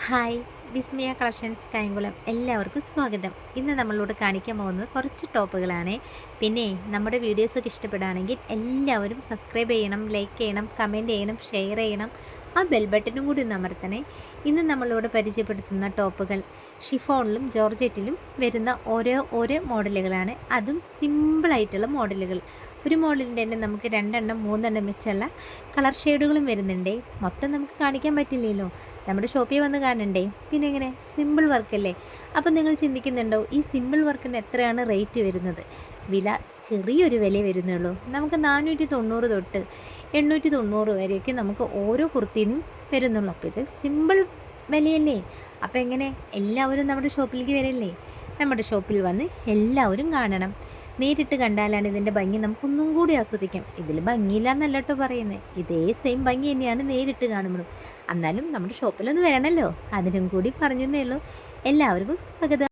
Hi, വിസ്മയ collections Kayamkulam എല്ലാവർക്കും സ്വാഗതം. ഇന്ന് നമ്മളോട് കാണിക്കാൻ പോകുന്നത് കുറച്ച് ടോപ്പുകളാണ്. പിന്നെ നമ്മുടെ വീഡിയോസൊക്കെ ഇഷ്ടപ്പെടുകയാണെങ്കിൽ എല്ലാവരും സബ്സ്ക്രൈബ് ചെയ്യണം, ലൈക്ക് ചെയ്യണം, കമൻറ്റ് ചെയ്യണം, ഷെയർ ചെയ്യണം, ആ ബെൽ ബട്ടനും കൂടി ഒന്ന് അമർത്തണേ. ഇന്ന് നമ്മളോട് പരിചയപ്പെടുത്തുന്ന ടോപ്പുകൾ ഷിഫോണിലും ജോർജറ്റിലും വരുന്ന ഓരോ മോഡലുകളാണ്. അതും സിമ്പിളായിട്ടുള്ള മോഡലുകൾ. ഒരു മോഡലിൻ്റെ തന്നെ നമുക്ക് 2 3 വെച്ചുള്ള കളർ ഷെയ്ഡുകളും വരുന്നുണ്ട്. മൊത്തം നമുക്ക് കാണിക്കാൻ പറ്റില്ലല്ലോ, നമ്മുടെ ഷോപ്പിൽ വന്ന് കാണണ്ടേ. പിന്നെ എങ്ങനെ സിമ്പിൾ വർക്കല്ലേ. അപ്പോൾ നിങ്ങൾ ചിന്തിക്കുന്നുണ്ടോ ഈ സിമ്പിൾ വർക്കിന് എത്രയാണ് റേറ്റ് വരുന്നത്? വില ചെറിയൊരു വില വരുന്നുള്ളൂ. നമുക്ക് 490 തൊട്ട് 890 വരെയൊക്കെ നമുക്ക് ഓരോ കുർത്തിനും വരുന്നുള്ളൂ. അപ്പോൾ ഇത് സിമ്പിൾ വിലയല്ലേ. അപ്പോൾ എങ്ങനെ എല്ലാവരും നമ്മുടെ ഷോപ്പിലേക്ക് വരല്ലേ? നമ്മുടെ ഷോപ്പിൽ വന്ന് എല്ലാവരും കാണണം. നേരിട്ട് കണ്ടാലാണ് ഇതിൻ്റെ ഭംഗി നമുക്കൊന്നും കൂടി ആസ്വദിക്കാം. ഇതിൽ ഭംഗിയില്ല എന്നല്ല കേട്ടോ പറയുന്നത്, ഇതേ സെയിം ഭംഗി തന്നെയാണ് നേരിട്ട് കാണുമ്പോഴും. എന്നാലും നമ്മുടെ ഷോപ്പിലൊന്ന് വരണമല്ലോ, അതിനും കൂടി പറഞ്ഞതേ ഉള്ളൂ. എല്ലാവർക്കും സ്വാഗതം.